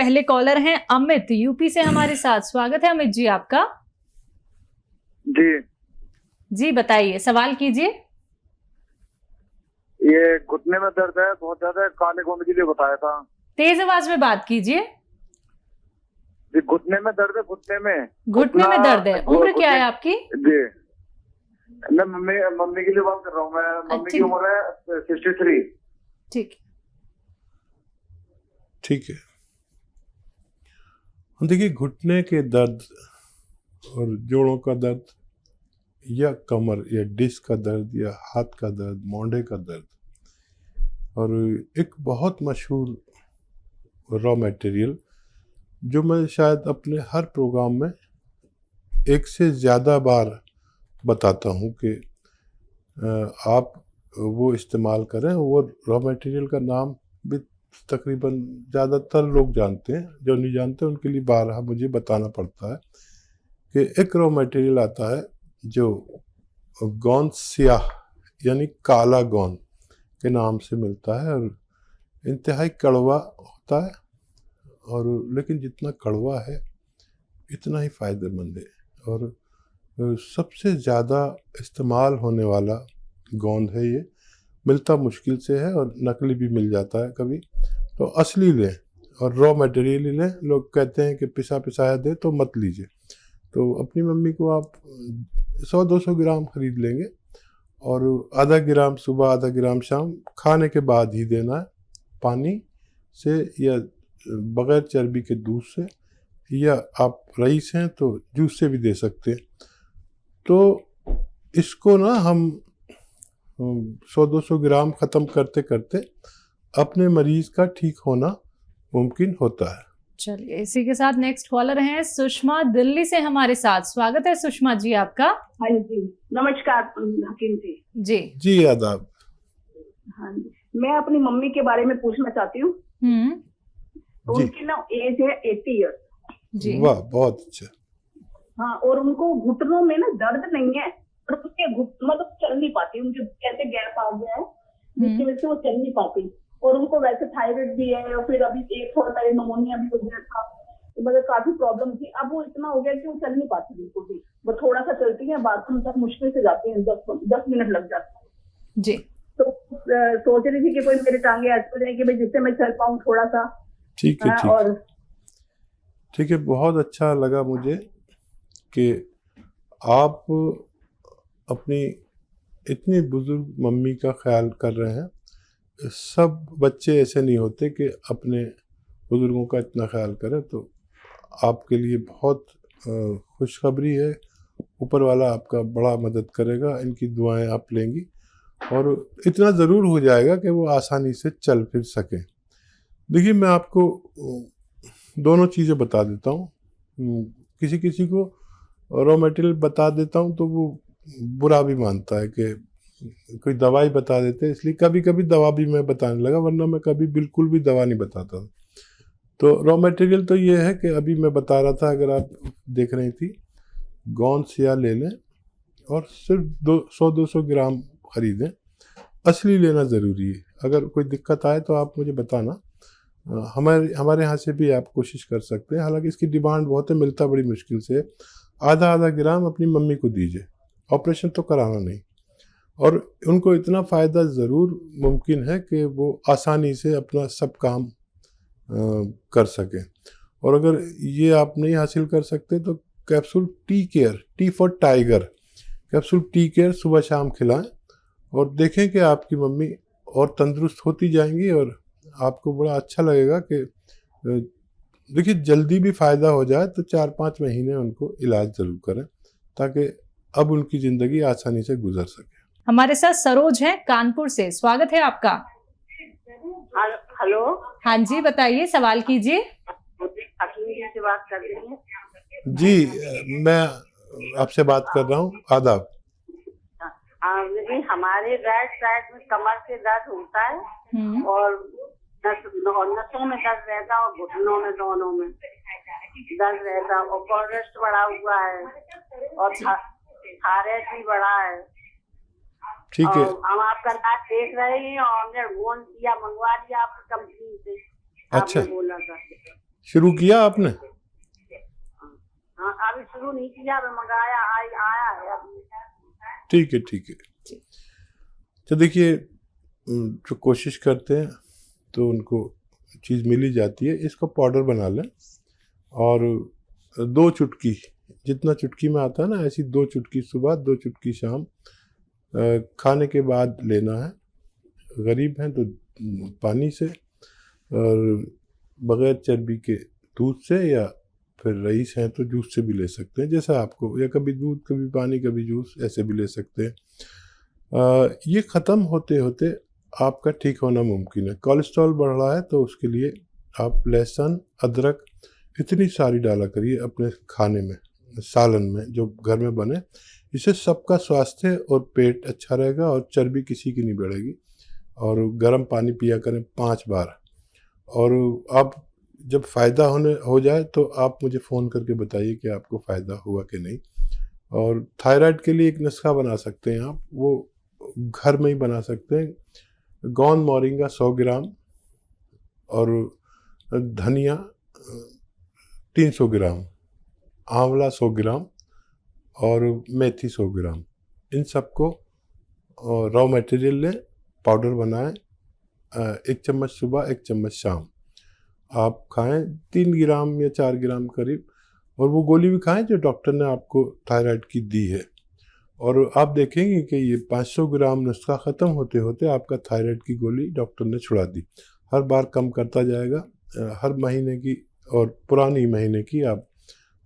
पहले कॉलर हैं अमित, यूपी से हमारे साथ। स्वागत है अमित जी आपका। जी बताइए, सवाल कीजिए। ये घुटने में दर्द है बहुत ज्यादा, काले गोंद के लिए बताया था। तेज आवाज में बात कीजिए। जी घुटने में दर्द है, घुटने में दर्द है। उम्र क्या है आपकी? जी मैं मम्मी के लिए बात कर रहा हूँ। मैं मम्मी की उम्र है 63। ठीक है। देखिए, घुटने के दर्द और जोड़ों का दर्द या कमर या डिस्क का दर्द या हाथ का दर्द, मोंढे का दर्द, और एक बहुत मशहूर रॉ मटेरियल जो मैं शायद अपने हर प्रोग्राम में एक से ज़्यादा बार बताता हूँ कि आप वो इस्तेमाल करें। वो रॉ मटेरियल का नाम भी तकरीबन ज़्यादातर लोग जानते हैं, जो नहीं जानते उनके लिए बारहा मुझे बताना पड़ता है कि एक रॉ मटेरियल आता है जो गोंद स्याह यानी काला गोंद के नाम से मिलता है, और इंतहाई कड़वा होता है, और लेकिन जितना कड़वा है इतना ही फ़ायदेमंद है। और सबसे ज़्यादा इस्तेमाल होने वाला गोंद है ये। मिलता मुश्किल से है और नकली भी मिल जाता है कभी, तो असली लें और रॉ मटेरियल ही लें। लोग कहते हैं कि पिसा पिसाया दे, तो मत लीजिए। तो अपनी मम्मी को आप 100-200 ग्राम खरीद लेंगे और आधा ग्राम सुबह, आधा ग्राम शाम, खाने के बाद ही देना है, पानी से या बग़ैर चर्बी के दूध से, या आप रईस हैं तो जूस से भी दे सकते हैं। तो इसको ना हम 100-200 ग्राम ख़त्म करते करते अपने मरीज़ का ठीक होना मुमकिन होता है। चलिए, इसी के साथ नेक्स्ट कॉलर हैं सुषमा, दिल्ली से हमारे साथ। स्वागत है सुषमा जी आपका। हाँ जी, नमस्कार हकीम जी। जी आदाब। हाँ जी, मैं अपनी मम्मी के बारे में पूछना चाहती हूँ। तो उनकी ना एज है 80 ईयर्स जी। वाह, बहुत अच्छा। हाँ, और उनको घुटनों में ना दर्द नहीं है, और उसके मतलब चल नहीं पाती, उनके कैसे गैप आ गया है जिसकी वजह से वो चल नहीं पाती। और उनको वैसे थायराइड भी है, और फिर अभी एक थोड़ा सा निमोनिया भी हो गया था, तो मतलब काफी प्रॉब्लम थी। अब वो इतना हो गया कि वो चल नहीं पाती बिल्कुल भी। वो थोड़ा सा चलती है, बाथरूम तक मुश्किल से जाती है, 10 मिनट लग जाते हैं जी। तो सोच रही थी कि कोई मेरे टांगे ऐसे हो जाए कि भाई जिससे मैं चल पाऊँ थोड़ा सा। ठीक है, ठीक है। बहुत अच्छा लगा मुझे कि आप अपनी इतनी बुजुर्ग मम्मी का ख्याल कर रहे हैं। सब बच्चे ऐसे नहीं होते कि अपने बुजुर्गों का इतना ख्याल करें, तो आपके लिए बहुत खुशखबरी है। ऊपर वाला आपका बड़ा मदद करेगा, इनकी दुआएं आप लेंगी और इतना ज़रूर हो जाएगा कि वो आसानी से चल फिर सकें। देखिए, मैं आपको दोनों चीज़ें बता देता हूँ। किसी किसी को रॉ मटेरियल बता देता हूँ तो वो बुरा भी मानता है कि कोई दवाई बता देते हैं, इसलिए कभी कभी दवा भी मैं बताने लगा, वरना मैं कभी बिल्कुल भी दवा नहीं बताता। तो रॉ मटेरियल तो ये है कि अभी मैं बता रहा था, अगर आप देख रही थी, गोंद स्याह ले लें और सिर्फ 100-200 ग्राम खरीदें। असली लेना ज़रूरी है। अगर कोई दिक्कत आए तो आप मुझे बताना, हमारे यहाँ से भी आप कोशिश कर सकते हैं। हालांकि इसकी डिमांड बहुत है, मिलता बड़ी मुश्किल से। आधा ग्राम अपनी मम्मी को दीजिए, ऑपरेशन तो कराना नहीं, और उनको इतना फ़ायदा ज़रूर मुमकिन है कि वो आसानी से अपना सब काम कर सकें। और अगर ये आप नहीं हासिल कर सकते तो capsule tea care, T for tiger, capsule tea care सुबह शाम खिलाएं और देखें कि आपकी मम्मी और तंदुरुस्त होती जाएंगी, और आपको बड़ा अच्छा लगेगा कि देखिए, जल्दी भी फ़ायदा हो जाए तो 4-5 महीने उनको इलाज ज़रूर करें, ताकि अब उनकी ज़िंदगी आसानी से गुजर सके। हमारे साथ सरोज हैं कानपुर से। स्वागत है आपका। हेलो। हाँ जी, बताइए, सवाल कीजिए। से बात कर रही हैं? जी, मैं आपसे बात कर रहा हूँ। आदाब। हमारे राइट साइड में कमर से दर्द होता है, और नसों में दर्द रहता है, और घुटनों में, दोनों में दर्द रहता है, और कोलेस्ट्रॉल बढ़ा हुआ है, और थायराइड भी बढ़ा है। ठीक है। हम आपका इलाज देख रहे हैं, और हमने गोंद स्याह मंगवा दिया आपकी कंपनी से। अच्छा, आपने बोला था। शुरू किया आपने? हाँ अभी शुरू नहीं किया, अभी मंगाया आया है अभी। ठीक है, ठीक है। तो देखिए, जो कोशिश करते हैं तो उनको चीज़ मिल ही जाती है। इसका पाउडर बना लें और 2 चुटकी, जितना चुटकी में आता है ना, ऐसी 2 चुटकी सुबह, 2 चुटकी शाम खाने के बाद लेना है। गरीब हैं तो पानी से, और बग़ैर चर्बी के दूध से, या फिर रईस हैं तो जूस से भी ले सकते हैं, जैसा आपको, या कभी दूध कभी पानी कभी जूस, ऐसे भी ले सकते हैं। ये ख़त्म होते होते आपका ठीक होना मुमकिन है। कोलेस्ट्रॉल बढ़ रहा है तो उसके लिए आप लहसुन, अदरक इतनी सारी डाला करिए अपने खाने में, सालन में जो घर में बने। इससे सबका स्वास्थ्य और पेट अच्छा रहेगा और चर्बी किसी की नहीं बढ़ेगी। और गर्म पानी पिया करें 5 बार। और आप जब फ़ायदा हो जाए तो आप मुझे फ़ोन करके बताइए कि आपको फ़ायदा हुआ कि नहीं। और थायराइड के लिए एक नुस्खा बना सकते हैं आप, वो घर में ही बना सकते हैं। गौन मोरिंगा 100 ग्राम और धनिया 300 ग्राम, आंवला 100 ग्राम और मेथी 100 ग्राम, इन सबको रॉ मटेरियल लें, पाउडर बनाएं। 1 चम्मच सुबह, 1 चम्मच शाम आप खाएं, 3 ग्राम या 4 ग्राम करीब। और वो गोली भी खाएं जो डॉक्टर ने आपको थायराइड की दी है। और आप देखेंगे कि ये 500 ग्राम नुस्खा ख़त्म होते होते आपका थायराइड की गोली डॉक्टर ने छुड़ा दी। हर बार कम करता जाएगा। हर महीने की और पुरानी महीने की आप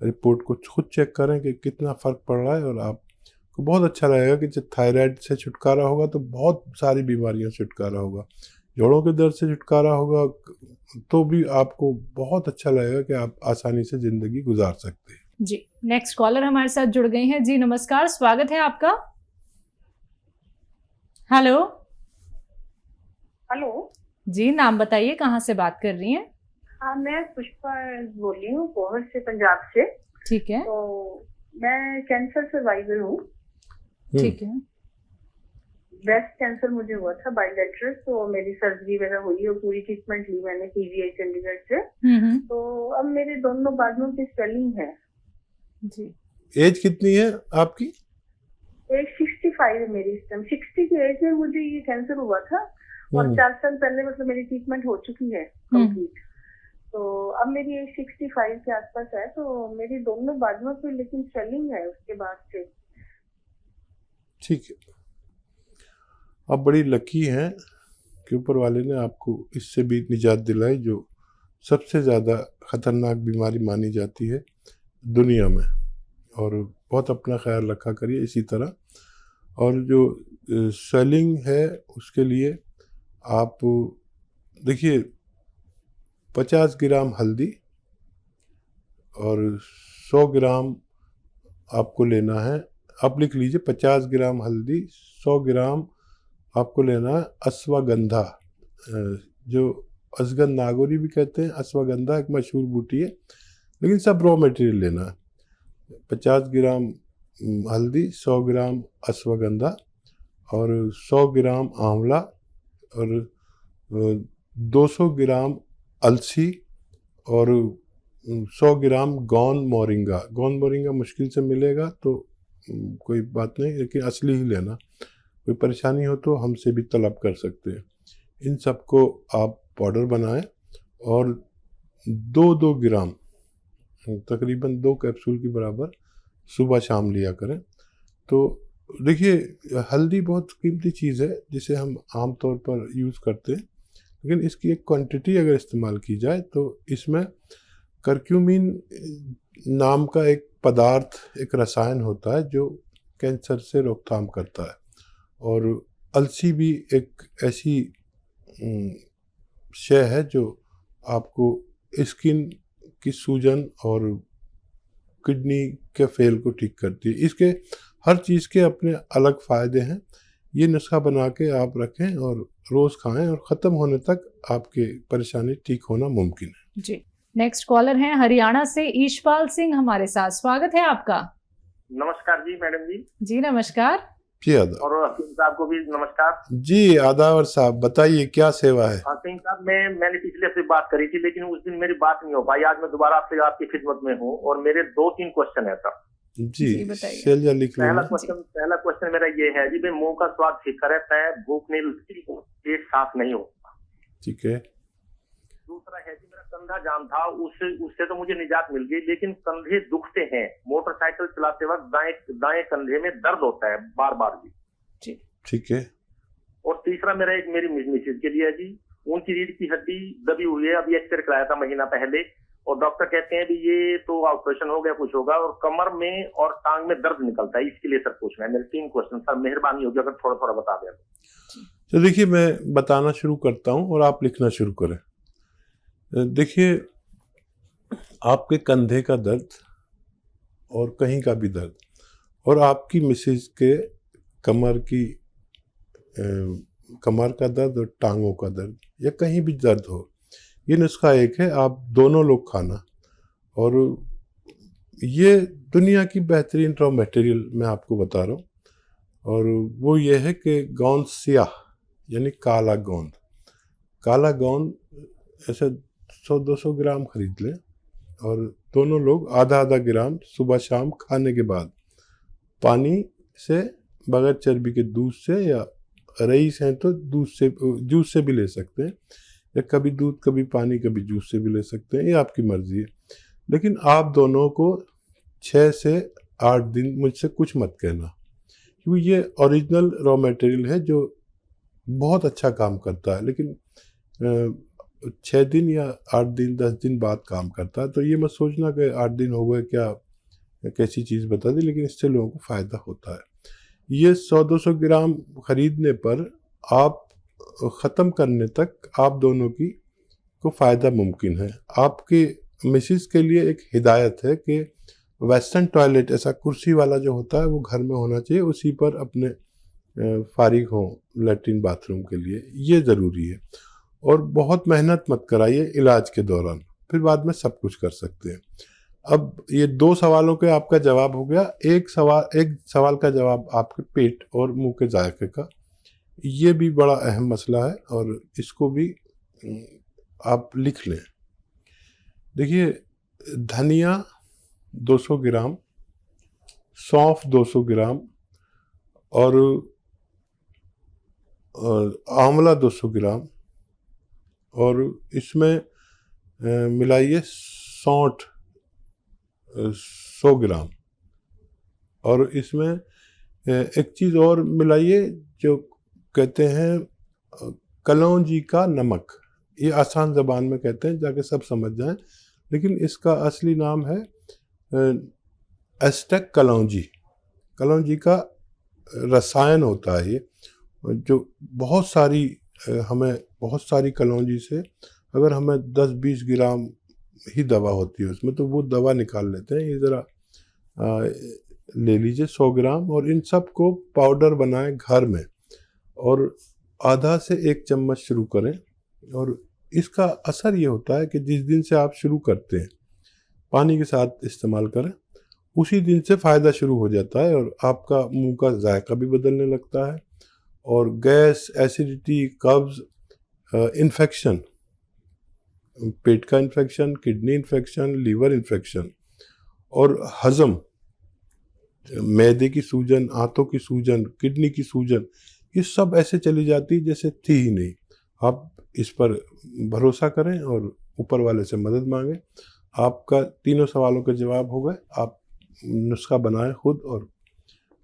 रिपोर्ट को खुद चेक करें कि कितना फ़र्क पड़ रहा है। और आपको बहुत अच्छा लगेगा कि जब थायराइड से छुटकारा होगा तो बहुत सारी बीमारियों से छुटकारा होगा। जोड़ों के दर्द से छुटकारा होगा तो भी आपको बहुत अच्छा लगेगा कि आप आसानी से ज़िंदगी गुजार सकते हैं। जी, नेक्स्ट कॉलर हमारे साथ जुड़ गए हैं। जी नमस्कार, स्वागत है आपका। हेलो। हेलो जी, नाम बताइए, कहाँ से बात कर रही हैं? हाँ, मैं पुष्पा बोल रही हूँ, पोहर से, पंजाब से। ठीक है। तो मैं कैंसर सर्वाइवर हूँ। ठीक है। ब्रेस्ट कैंसर मुझे हुआ था बाइलेटरल, तो मेरी सर्जरी वगैरह हुई और पूरी ट्रीटमेंट ली मैंने पीवीआई चंडीगढ़ से। तो अब मेरे दोनों बाजुओं की स्वेलिंग है। जी। एज कितनी है आपकी? एज 65 है मेरी इस टाइम। 60 की एज में मुझे ये कैंसर हुआ था और 4 साल पहले मतलब मेरी ट्रीटमेंट हो चुकी है कंप्लीट। तो अब मेरी एज 65 के आसपास है। तो मेरी दोनों बाजुओं पे लेकिन स्वेलिंग है उसके बाद से। ठीक है, आप बड़ी लकी हैं कि ऊपर वाले ने आपको इससे भी निजात दिलाई, जो सबसे ज़्यादा ख़तरनाक बीमारी मानी जाती है दुनिया में। और बहुत अपना ख्याल रखा करिए इसी तरह। और जो स्वेलिंग है उसके लिए आप देखिए, 50 ग्राम हल्दी और 100 ग्राम आपको लेना है। आप लिख लीजिए, 50 ग्राम हल्दी, 100 ग्राम आपको लेना है अश्वगंधा, जो अजगन नागौरी भी कहते हैं। अश्वगंधा एक मशहूर बूटी है, लेकिन सब रॉ मटेरियल लेना है। 50 ग्राम हल्दी, 100 ग्राम अश्वगंधा और 100 ग्राम आंवला और 200 ग्राम अलसी और 100 ग्राम गौन मोरिंगा। गौन मोरिंगा मुश्किल से मिलेगा तो कोई बात नहीं, लेकिन असली ही लेना। कोई परेशानी हो तो हमसे भी तलब कर सकते हैं। इन सबको आप पाउडर बनाएं और 2-2 ग्राम, तकरीबन 2 कैप्सूल के बराबर सुबह शाम लिया करें। तो देखिए, हल्दी बहुत कीमती चीज़ है जिसे हम आम तौर पर यूज़ करते हैं, लेकिन इसकी एक क्वांटिटी अगर इस्तेमाल की जाए तो इसमें करक्यूमिन नाम का एक पदार्थ, एक रसायन होता है जो कैंसर से रोकथाम करता है। और अलसी भी एक ऐसी शय है जो आपको स्किन की सूजन और किडनी के फेल को ठीक करती है। इसके हर चीज़ के अपने अलग फ़ायदे हैं। ये नुस्खा बना के आप रखें और रोज़ खाएं और ख़त्म होने तक आपके परेशानी ठीक होना मुमकिन है। जी, नेक्स्ट कॉलर हैं हरियाणा से ईशपाल सिंह हमारे साथ। स्वागत है आपका। नमस्कार जी मैडम जी। जी नमस्कार। जी आदाब। और हसीम साहब को भी नमस्कार। जी आदावर साहब, बताइए क्या सेवा है। हसीम साहब, मैंने पिछले हफ्ते बात करी थी, लेकिन उस दिन मेरी बात नहीं हो पाई। आज मैं दोबारा आपसे आपकी खिदमत में हूँ और मेरे 2-3 क्वेश्चन है सर। जी बताइए। शैलजा लिख पहला लो। क्वेश्चन मेरा ये है जी, भाई मुंह का स्वाद फीका रहता है, भूख नहीं लगती, पेट साफ नहीं होता। ठीक है। दूसरा है जी, मेरा कंधा जाम था, उससे तो मुझे निजात मिल गई, लेकिन कंधे दुखते हैं। मोटरसाइकिल चलाते वक्त दाएं कंधे में दर्द होता है बार बार जी। ठीक है। और तीसरा मेरी मिसेज के लिए है जी, उनकी रीढ़ की हड्डी दबी हुई है, अभी एक्सरे कराया था महीना पहले, और डॉक्टर कहते हैं भी ये तो ऑपरेशन हो गया, कुछ होगा, और कमर में और टांग में दर्द निकलता है। इसके लिए सर पूछना है। मेरे 3 क्वेश्चन सर, मेहरबानी होगी अगर थोड़ा थोड़ा बता दें। तो देखिए मैं बताना शुरू करता हूँ और आप लिखना शुरू करें। देखिए, आपके कंधे का दर्द और कहीं का भी दर्द और आपकी मिसेज के कमर का दर्द और टांगों का दर्द या कहीं भी दर्द हो, ये नुस्खा एक है, आप दोनों लोग खाना। और ये दुनिया की बेहतरीन रॉ मटेरियल मैं आपको बता रहा हूँ, और वो ये है कि गोंद सियाह यानी काला गोंद ऐसे 100-200 ग्राम खरीद लें, और दोनों लोग आधा ग्राम सुबह शाम खाने के बाद पानी से, बगैर चर्बी के दूध से, या रईस हैं तो दूध से, जूस से भी ले सकते हैं, या कभी दूध कभी पानी कभी जूस से भी ले सकते हैं, ये आपकी मर्जी है। लेकिन आप दोनों को 6 से 8 दिन मुझसे कुछ मत कहना, क्योंकि ये ओरिजिनल रॉ मटेरियल है जो बहुत अच्छा काम करता है, लेकिन 6 दिन या 8 दिन 10 दिन बाद काम करता है। तो ये मत सोचना कि 8 दिन हो गए क्या कैसी चीज़ बता दी, लेकिन इससे लोगों को फ़ायदा होता है। ये 100-200 ग्राम खरीदने पर आप ख़त्म करने तक आप दोनों की को फ़ायदा मुमकिन है। आपकी मिसेस के लिए एक हिदायत है कि वेस्टर्न टॉयलेट, ऐसा कुर्सी वाला जो होता है, वो घर में होना चाहिए, उसी पर अपने फारिग हों लैट्रिन बाथरूम के लिए, ये ज़रूरी है। और बहुत मेहनत मत कराइए इलाज के दौरान, फिर बाद में सब कुछ कर सकते हैं। अब ये 2 सवालों के आपका जवाब हो गया। एक सवाल का जवाब आपके पेट और मुंह के जायके का, ये भी बड़ा अहम मसला है, और इसको भी आप लिख लें। देखिए, धनिया 200 ग्राम, सौंफ 200 ग्राम और आंवला 200 ग्राम, और इसमें मिलाइए सौंठ 100 ग्राम, और इसमें एक चीज़ और मिलाइए जो कहते हैं कलौंजी का नमक। ये आसान ज़बान में कहते हैं, जाके सब समझ जाएं, लेकिन इसका असली नाम है एस्टेक कलौंजी का रसायन होता है ये, जो बहुत सारी कलौंजी से अगर हमें 10-20 ग्राम ही दवा होती है उसमें, तो वो दवा निकाल लेते हैं। ये ज़रा ले लीजिए 100 ग्राम, और इन सब को पाउडर बनाएं घर में, और आधा से 1 चम्मच शुरू करें। और इसका असर ये होता है कि जिस दिन से आप शुरू करते हैं पानी के साथ इस्तेमाल करें, उसी दिन से फ़ायदा शुरू हो जाता है, और आपका मुंह का जायका भी बदलने लगता है, और गैस, एसिडिटी, कब्ज़, इन्फेक्शन, पेट का infection, kidney infection, liver infection और हज़म, मैदे की सूजन, आंतों की सूजन, किडनी की सूजन, ये सब ऐसे चली जाती जैसे थी ही नहीं। आप इस पर भरोसा करें और ऊपर वाले से मदद मांगें। आपका 3 सवालों के जवाब हो गए। आप नुस्खा बनाएं खुद, और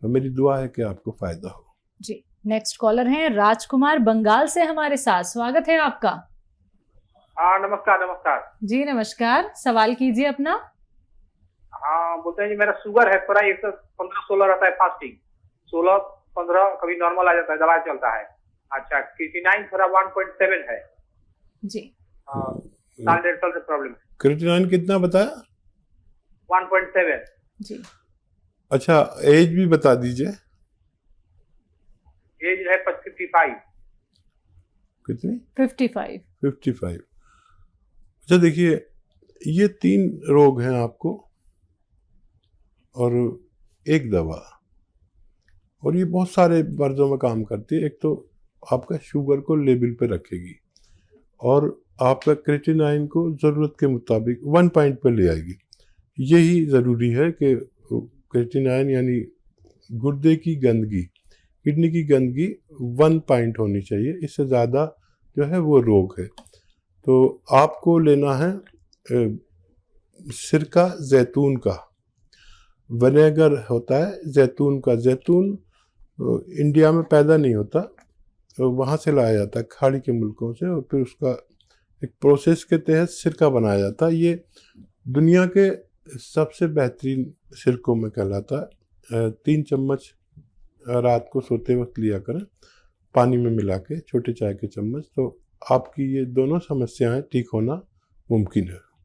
मेरी दुआ है कि आपको फ़ायदा हो। जी, नेक्स्ट कॉलर हैं राजकुमार बंगाल से हमारे साथ। स्वागत है आपका। हाँ नमस्कार। जी नमस्कार, सवाल कीजिए अपना। हाँ बोलते हैं जी, मेरा शुगर है थोड़ा, 115-16 रहता है फास्टिंग, 16-15 कभी नॉर्मल आ जाता है, दवाई चलता है। अच्छा, क्रिएटिनिन थोड़ा 1.7 है जी। साल 1.5 साल से प्रॉब्लम है। क्रिएटिनिन कितना बताया? 1.7 जी। अच्छा, एज भी बता दीजिए। एज है 55। कितनी? 55। अच्छा, देखिए, ये 3 रोग हैं आपको और एक दवा, और ये बहुत सारे मर्ज़ों में काम करती है। एक तो आपका शुगर को लेवल पे रखेगी और आपका क्रिएटिनाइन को ज़रूरत के मुताबिक 1 पॉइंट पे ले आएगी। यही ज़रूरी है कि क्रिएटिनाइन यानी गुर्दे की गंदगी, किडनी की गंदगी 1 पॉइंट होनी चाहिए, इससे ज़्यादा जो है वो रोग है। तो आपको लेना है सिरका जैतून का, विनेगर होता है जैतून का। जैतून इंडिया में पैदा नहीं होता, तो वहाँ से लाया जाता है खाड़ी के मुल्कों से, और फिर उसका एक प्रोसेस के तहत सिरका बनाया जाता है। ये दुनिया के सबसे बेहतरीन सिरकों में कहलाता है। 3 चम्मच रात को सोते वक्त लिया करें, पानी में मिला के, छोटे चाय के चम्मच, तो आपकी ये दोनों समस्याएं ठीक होना मुमकिन है।